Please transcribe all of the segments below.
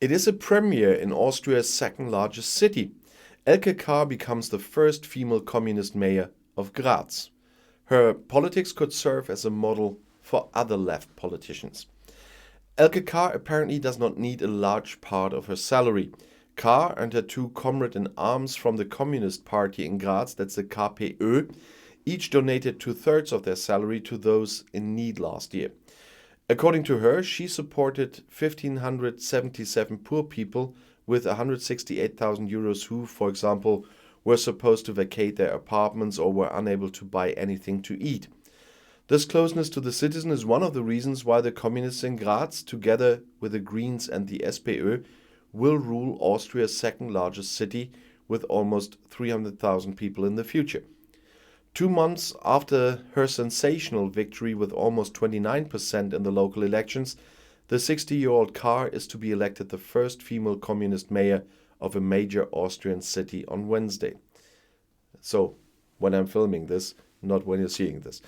It is a premiere in Austria's second largest city. Elke Kahr becomes the first female communist mayor of Graz. Her politics could serve as a model for other left politicians. Elke Kahr apparently does not need a large part of her salary. Kahr and her two comrade-in-arms from the Communist Party in Graz, that's the KPÖ, each donated 2/3 of their salary to those in need last year. According to her, she supported 1,577 poor people with 168,000 euros who, for example, were supposed to vacate their apartments or were unable to buy anything to eat. This closeness to the citizen is one of the reasons why the communists in Graz, together with the Greens and the SPÖ, will rule Austria's second largest city with almost 300,000 people in the future. 2 months after her sensational victory with almost 29% in the local elections, the 60-year-old Kahr is to be elected the first female communist mayor of a major Austrian city on Wednesday. So, when I'm filming this, not when you're seeing this.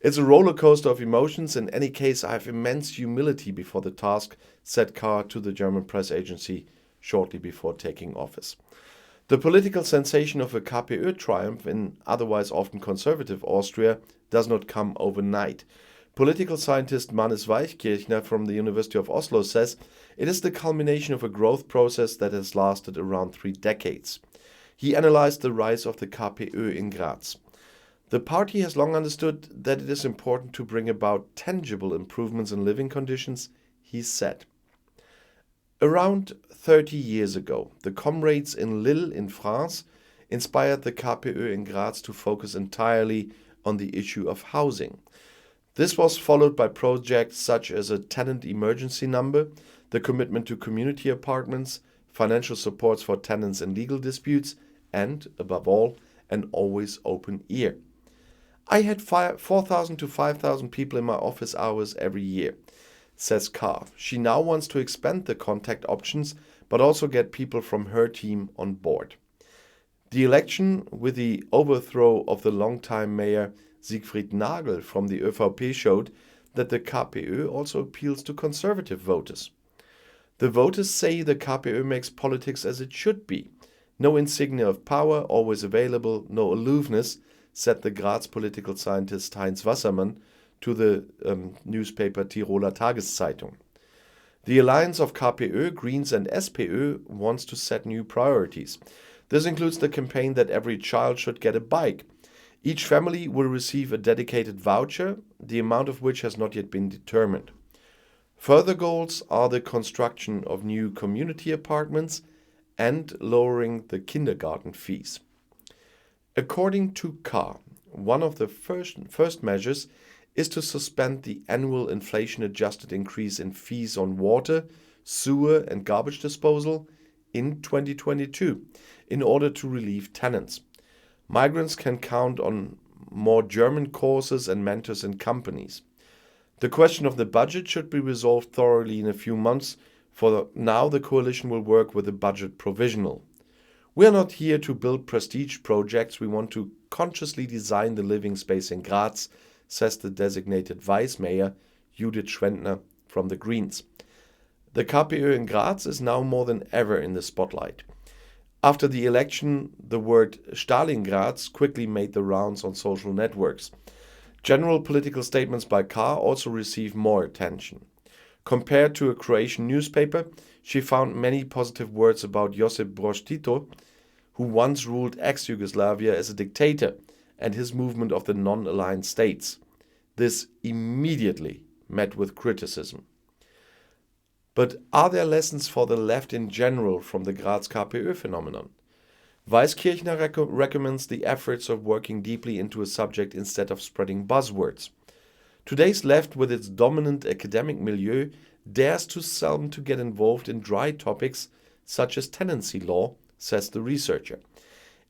It's a roller coaster of emotions. In any case, I have immense humility before the task, said Kahr to the German press agency shortly before taking office. The political sensation of a KPÖ triumph in otherwise often conservative Austria does not come overnight. Political scientist Manis Weichkirchner from the University of Oslo says it is the culmination of a growth process that has lasted around 3 decades. He analyzed the rise of the KPÖ in Graz. The party has long understood that it is important to bring about tangible improvements in living conditions, he said. Around 30 years ago, the comrades in Lille in France inspired the KPÖ in Graz to focus entirely on the issue of housing. This was followed by projects such as a tenant emergency number, the commitment to community apartments, financial supports for tenants in legal disputes, and, above all, an always open ear. I had 4,000 to 5,000 people in my office hours every year, says Kahr. She now wants to expand the contact options, but also get people from her team on board. The election, with the overthrow of the longtime mayor Siegfried Nagel from the ÖVP, showed that the KPÖ also appeals to conservative voters. The voters say the KPÖ makes politics as it should be. No insignia of power, always available, no aloofness, said the Graz political scientist Heinz Wassermann to the newspaper Tiroler Tageszeitung. The alliance of KPÖ, Greens and SPÖ wants to set new priorities. This includes the campaign that every child should get a bike. Each family will receive a dedicated voucher, the amount of which has not yet been determined. Further goals are the construction of new community apartments and lowering the kindergarten fees. According to Kahr, one of the first measures is to suspend the annual inflation-adjusted increase in fees on water, sewer and garbage disposal in 2022 in order to relieve tenants. Migrants can count on more German courses and mentors in companies. The question of the budget should be resolved thoroughly in a few months. For now, the coalition will work with a budget provisional. We are not here to build prestige projects. We want to consciously design the living space in Graz, says the designated vice mayor Judith Schwendner from the Greens. The KPÖ in Graz is now more than ever in the spotlight. After the election, the word Stalingrad quickly made the rounds on social networks. General political statements by Kahr also received more attention. Compared to a Croatian newspaper, she found many positive words about Josip Broz Tito, who once ruled ex-Yugoslavia as a dictator, and his movement of the non-aligned states. This immediately met with criticism. But are there lessons for the left in general from the Graz KPÖ phenomenon? Weiskirchner recommends the efforts of working deeply into a subject instead of spreading buzzwords. Today's left, with its dominant academic milieu, dares too seldom to get involved in dry topics such as tenancy law, says the researcher.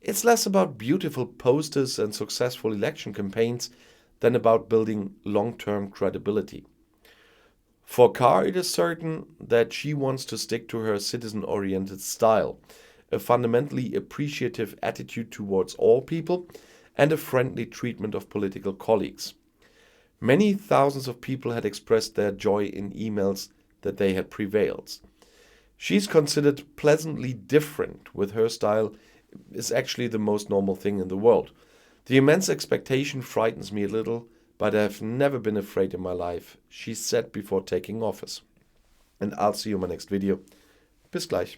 It's less about beautiful posters and successful election campaigns than about building long-term credibility. For Kahr, it is certain that she wants to stick to her citizen-oriented style, a fundamentally appreciative attitude towards all people, and a friendly treatment of political colleagues. Many thousands of people had expressed their joy in emails that they had prevailed. She's considered pleasantly different, with her style is actually the most normal thing in the world. The immense expectation frightens me a little, but I've never been afraid in my life, she said before taking office. And I'll see you in my next video. Bis gleich.